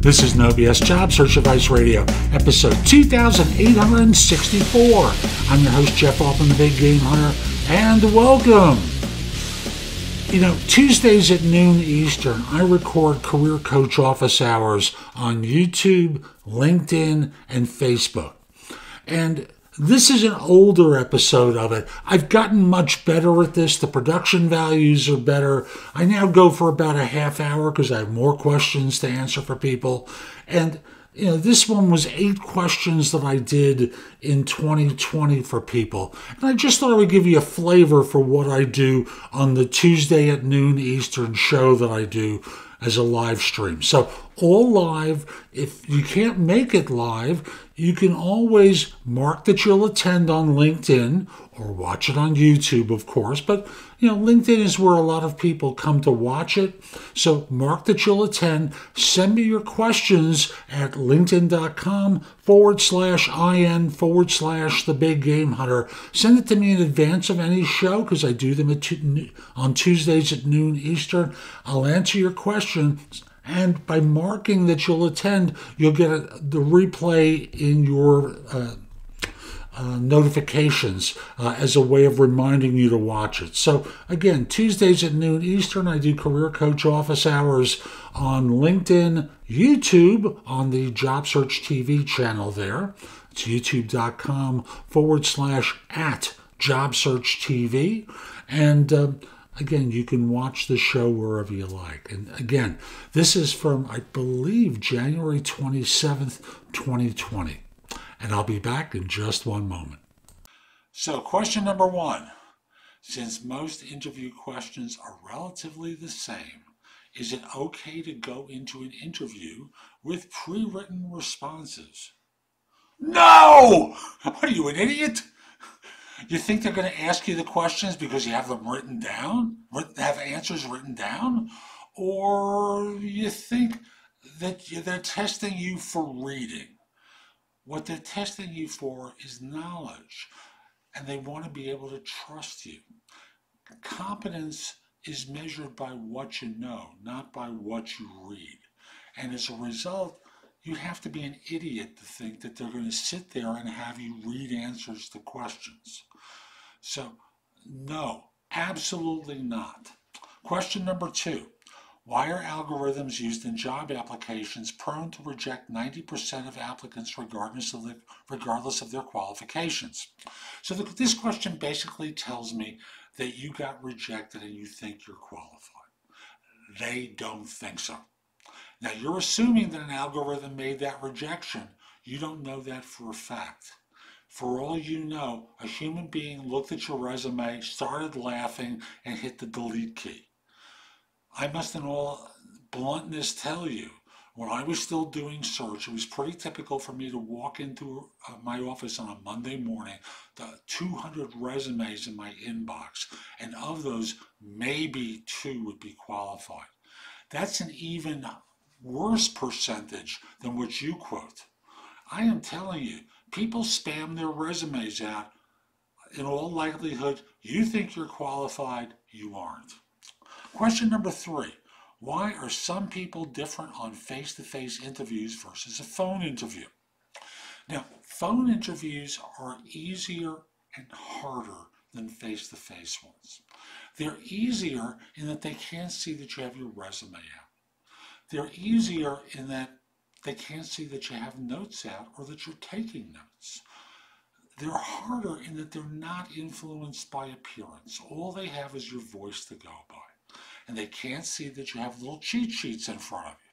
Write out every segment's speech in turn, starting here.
This is No BS Job Search Advice Radio, episode 2864. I'm your host, Jeff Altman, the Big Game Hunter, and welcome. You know, Tuesdays at noon Eastern, I record Career Coach office hours on YouTube, LinkedIn, and Facebook. And this is an older episode of it. I've gotten much better at this. The production values are better. I now go for about a half hour because I have more questions to answer for people. And, you know, this one was 8 questions that I did in 2020 for people. And I just thought I would give you a flavor for what I do on the Tuesday at noon Eastern show that I do as a live stream. So all live. If you can't make it live, you can always mark that you'll attend on LinkedIn or watch it on YouTube, of course. But, you know, LinkedIn is where a lot of people come to watch it. So mark that you'll attend. Send me your questions at linkedin.com/IN/The Big Game Hunter. Send it to me in advance of any show because I do them on Tuesdays at noon Eastern. I'll answer your questions. And by marking that you'll attend, you'll get the replay in your notifications as a way of reminding you to watch it. So again, Tuesdays at noon Eastern, I do Career Coach office hours on LinkedIn, YouTube, on the JobSearch TV channel there. It's youtube.com/@JobSearch.TV. And again, you can watch the show wherever you like. And again, this is from, I believe, January 27th, 2020. And I'll be back in just one moment. So question number 1. Since most interview questions are relatively the same, is it okay to go into an interview with pre-written responses? No! What are you, an idiot? You think they're going to ask you the questions because you have them written down? Have answers written down? Or you think that they're testing you for reading? What they're testing you for is knowledge, and they want to be able to trust you. Competence is measured by what you know, not by what you read. And as a result, you have to be an idiot to think that they're going to sit there and have you read answers to questions. So, no, absolutely not. Question number 2. Why are algorithms used in job applications prone to reject 90% of applicants regardless of their qualifications? So this question basically tells me that you got rejected and you think you're qualified. They don't think so. Now, you're assuming that an algorithm made that rejection. You don't know that for a fact. For all you know, a human being looked at your resume, started laughing, and hit the delete key. I must in all bluntness tell you, when I was still doing search, it was pretty typical for me to walk into my office on a Monday morning, the 200 resumes in my inbox, and of those, maybe 2 would be qualified. That's an even worse percentage than what you quote. I am telling you, people spam their resumes out. In all likelihood, you think you're qualified, you aren't. Question number 3. Why are some people different on face-to-face interviews versus a phone interview? Now, phone interviews are easier and harder than face-to-face ones. They're easier in that they can't see that you have your resume out. They're easier in that they can't see that you have notes out or that you're taking notes. They're harder in that they're not influenced by appearance. All they have is your voice to go by. And they can't see that you have little cheat sheets in front of you.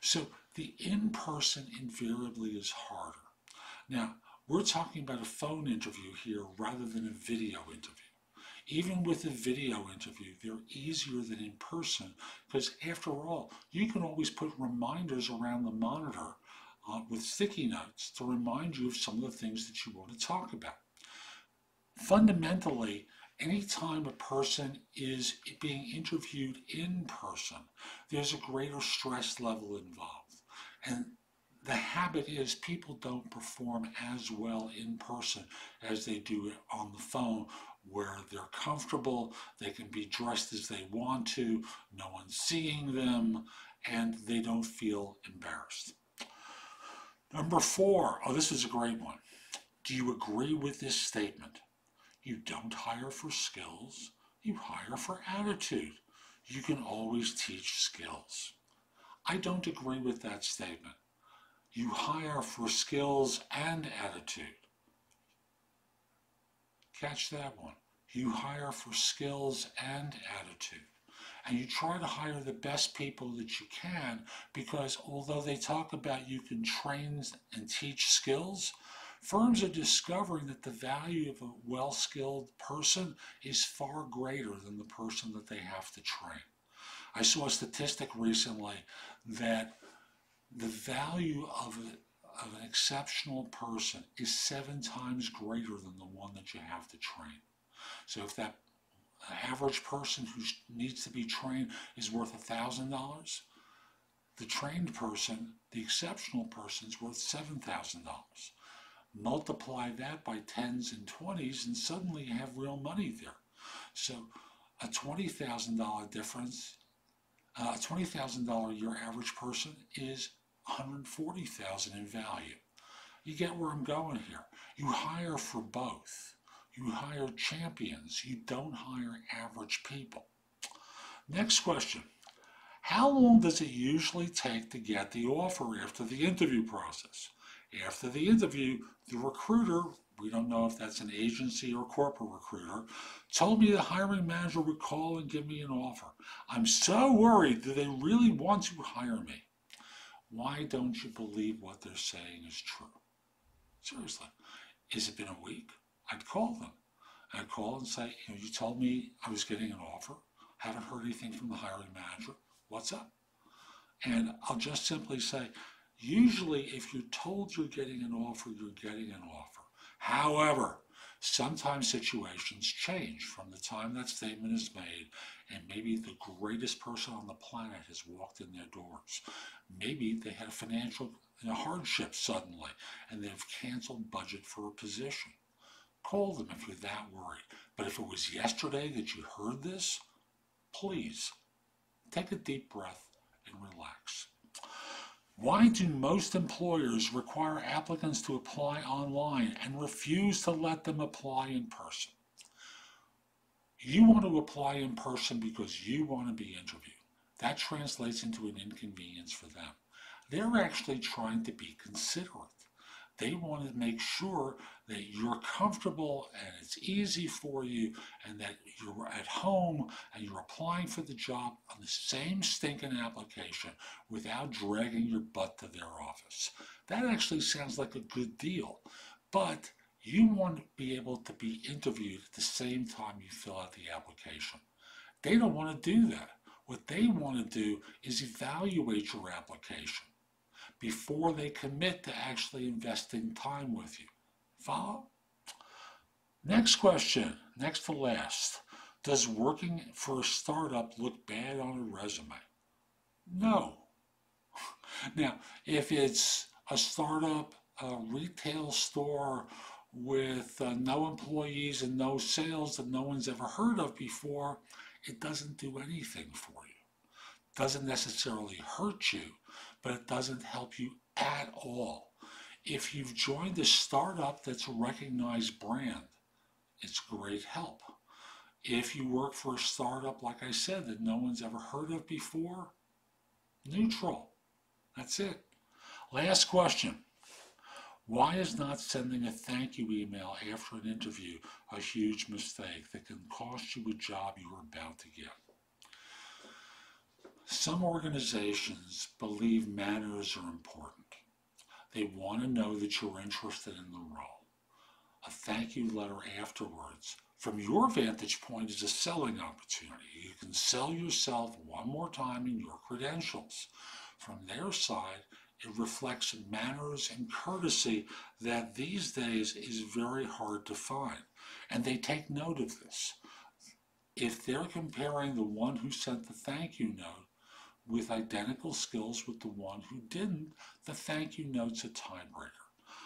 So the in-person invariably is harder. Now, we're talking about a phone interview here rather than a video interview. Even with a video interview, they're easier than in person because, after all, you can always put reminders around the monitor with sticky notes to remind you of some of the things that you want to talk about. Fundamentally, anytime a person is being interviewed in person, there's a greater stress level involved. And the habit is people don't perform as well in person as they do on the phone, where they're comfortable, they can be dressed as they want to, no one's seeing them, and they don't feel embarrassed. Number 4, this is a great one. Do you agree with this statement? You don't hire for skills, you hire for attitude. You can always teach skills. I don't agree with that statement. You hire for skills and attitude. Catch that one. You hire for skills and attitude. And you try to hire the best people that you can, because although they talk about you can train and teach skills, firms are discovering that the value of a well-skilled person is far greater than the person that they have to train. I saw a statistic recently that the value of an exceptional person is 7 times greater than the one that you have to train. So if that average person who needs to be trained is worth $1,000, the trained person, the exceptional person, is worth $7,000. Multiply that by 10s and 20s, and suddenly you have real money there. So a $20,000 difference, a $20,000 a year average person is $140,000 in value. You get where I'm going here. You hire for both. You hire champions. You don't hire average people. Next question. How long does it usually take to get the offer after the interview process? After the interview, the recruiter, we don't know if that's an agency or corporate recruiter, told me the hiring manager would call and give me an offer. I'm so worried, do they really want to hire me? Why don't you believe what they're saying is true? Seriously. Has it been a week? I'd call them. I'd call and say, you told me I was getting an offer. Haven't heard anything from the hiring manager. What's up? And I'll just simply say, usually if you're told you're getting an offer, you're getting an offer. However, sometimes situations change from the time that statement is made, and maybe the greatest person on the planet has walked in their doors. Maybe they had a financial hardship suddenly, and they've canceled budget for a position. Call them if you're that worried. But if it was yesterday that you heard this, please take a deep breath and relax. Why do most employers require applicants to apply online and refuse to let them apply in person? You want to apply in person because you want to be interviewed. That translates into an inconvenience for them. They're actually trying to be considerate. They want to make sure that you're comfortable and it's easy for you, and that you're at home and you're applying for the job on the same stinking application without dragging your butt to their office. That actually sounds like a good deal, but you want to be able to be interviewed at the same time you fill out the application. They don't want to do that. What they want to do is evaluate your application before they commit to actually investing time with you. Follow? Next question, next to last. Does working for a startup look bad on a resume? No. Now, if it's a startup, a retail store with no employees and no sales that no one's ever heard of before, it doesn't do anything for you. It doesn't necessarily hurt you, but it doesn't help you at all. If you've joined a startup that's a recognized brand, it's great help. If you work for a startup, like I said, that no one's ever heard of before, neutral. That's it. Last question. Why is not sending a thank you email after an interview a huge mistake that can cost you a job you were about to get? Some organizations believe manners are important. They want to know that you're interested in the role. A thank you letter afterwards, from your vantage point, is a selling opportunity. You can sell yourself one more time in your credentials. From their side, it reflects manners and courtesy that these days is very hard to find. And they take note of this. If they're comparing the one who sent the thank you note with identical skills with the one who didn't, the thank you note's a tiebreaker.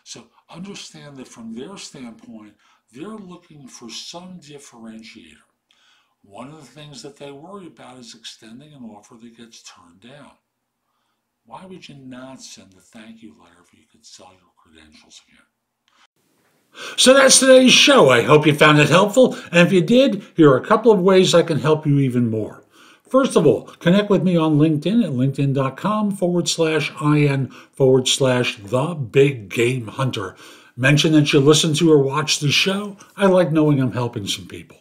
So understand that from their standpoint, they're looking for some differentiator. One of the things that they worry about is extending an offer that gets turned down. why would you not send a thank you letter if you could sell your credentials again? So that's today's show. I hope you found it helpful. And if you did, here are a couple of ways I can help you even more. First of all, connect with me on LinkedIn at linkedin.com/IN/the Big Game Hunter. Mention that you listen to or watch the show. I like knowing I'm helping some people.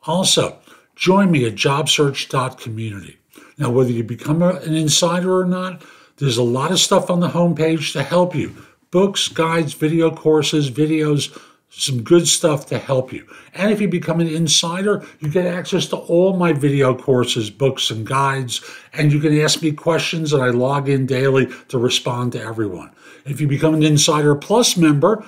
Also, join me at JobSearch.Community. Now, whether you become an insider or not, there's a lot of stuff on the homepage to help you. Books, guides, video courses, videos, some good stuff to help you. And if you become an insider, you get access to all my video courses, books, and guides, and you can ask me questions, and I log in daily to respond to everyone. If you become an Insider Plus member,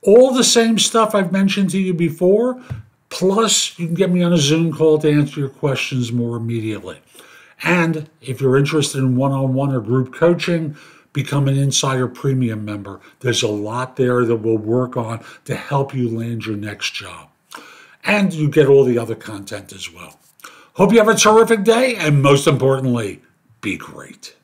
all the same stuff I've mentioned to you before, plus you can get me on a Zoom call to answer your questions more immediately. And if you're interested in one-on-one or group coaching, become an Insider Premium member. There's a lot there that we'll work on to help you land your next job. And you get all the other content as well. Hope you have a terrific day, and most importantly, be great.